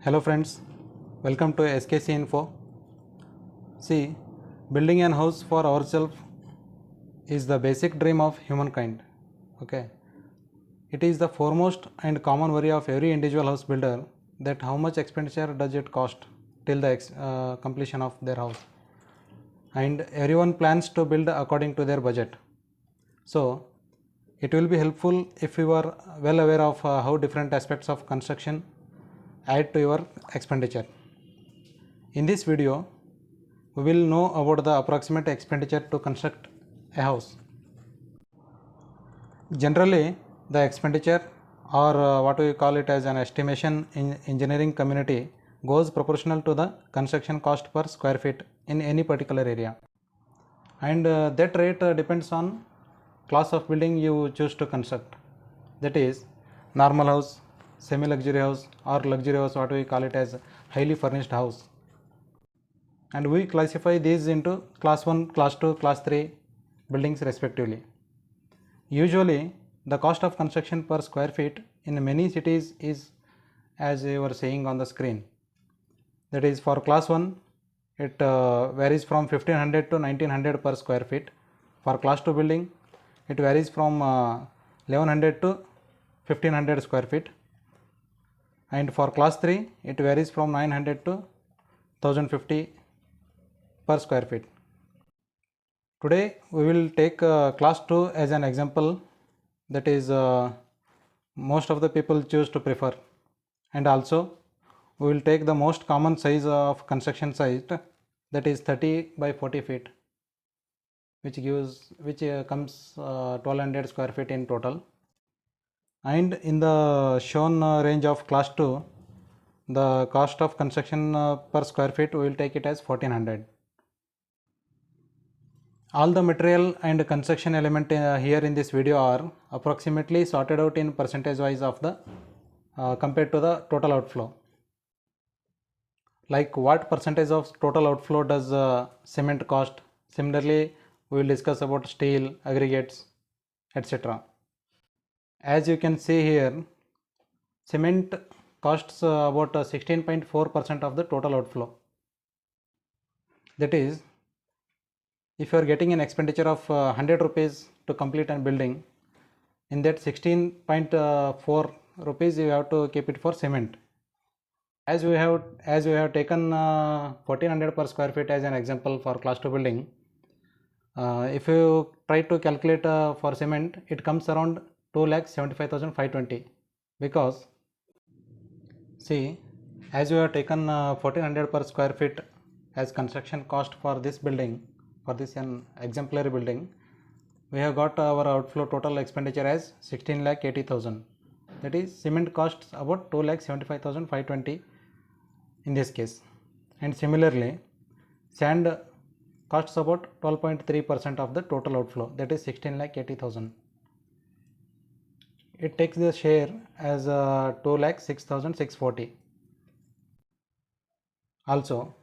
Hello friends, welcome to SKC Info. See, building an house for ourselves is the basic dream of humankind. Okay, it is the foremost and common worry of every individual house builder that how much expenditure does it cost till the completion of their house, and everyone plans to build according to their budget. So, it will be helpful if you are well aware of how different aspects of construction add to your expenditure. In this video, we will know about the approximate expenditure to construct a house. Generally, the expenditure or what we call it as an estimation in engineering community goes proportional to the construction cost per square feet in any particular area, and that rate depends on class of building you choose to construct, that is normal house, semi luxury house, or luxury house, what we call it as highly furnished house. And we classify these into class 1, class 2, class 3 buildings respectively. Usually the cost of construction per square feet in many cities is as you are seeing on the screen, that is for class 1 it varies from 1500 to 1900 per square feet. For class 2 building it varies from 1100 to 1500 square feet, and for class 3 it varies from 900 to 1050 per square feet. Today we will take class 2 as an example, that is most of the people choose to prefer, and also we will take the most common size of construction site, that is 30 by 40 feet, which comes 1200 square feet in total. And in the shown range of class 2, the cost of construction per square feet we will take it as 1400. All the material and construction element here in this video are approximately sorted out in percentage wise of the compared to the total outflow. Like what percentage of total outflow does cement cost? Similarly, we will discuss about steel, aggregates, etc. As you can see here, cement costs about 16.4% of the total outflow. That is, if you are getting an expenditure of 100 rupees to complete a building, in that 16.4 rupees you have to keep it for cement. As we have taken 1400 per square feet as an example for class 2 building, if you try to calculate for cement, it comes around 2,75,520, because see, as you have taken 1400 per square feet as construction cost for this building, for this an exemplary building, we have got our outflow total expenditure as 16,80,000. That is, cement costs about 2,75,520 in this case, and similarly sand costs about 12.3% of the total outflow, that is 16,80,000. It takes the share as 2,06,640. Also,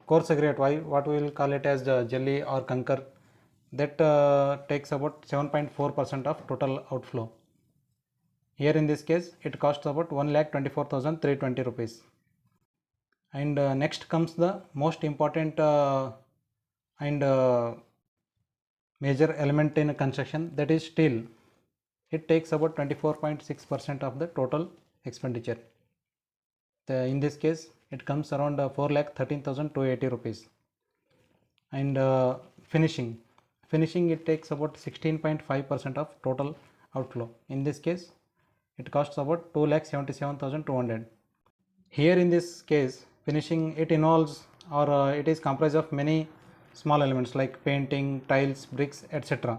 coarse aggregate, what we will call it as jelly or concur, that takes about 7.4% of total outflow. Here in this case it costs about 1,24,320 rupees. And next comes the most important and major element in construction, that is steel. It takes about 24.6% of the total expenditure. In this case it comes around 4,13,280 rupees. And finishing it takes about 16.5% of total outflow. In this case it costs about 2,77,200. Here in this case finishing, it involves or it is comprised of many small elements like painting, tiles, bricks, etc.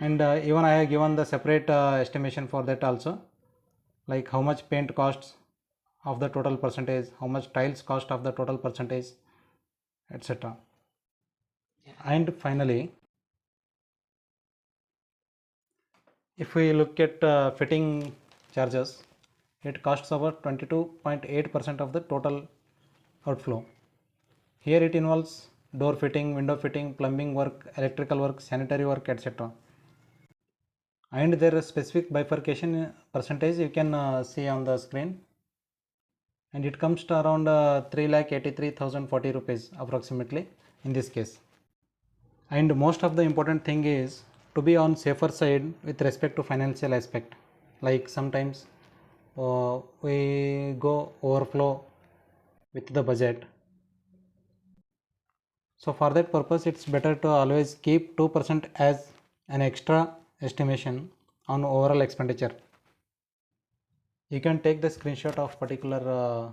And even I have given the separate estimation for that also, like how much paint costs of the total percentage, how much tiles cost of the total percentage, etc. And finally, if we look at fitting charges, it costs about 22.8% of the total outflow. Here it involves door fitting, window fitting, plumbing work, electrical work, sanitary work, etc. And there is specific bifurcation percentage you can see on the screen. and it comes to around 3,83,040 rupees approximately in this case. And most of the important thing is to be on safer side with respect to financial aspect. Like sometimes we go overflow with the budget. So for that purpose, it's better to always keep 2% as an extra estimation on overall expenditure. You can take the screenshot of particular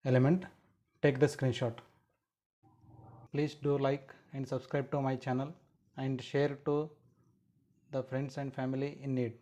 element. Take the screenshot. Please do like and subscribe to my channel and share to the friends and family in need.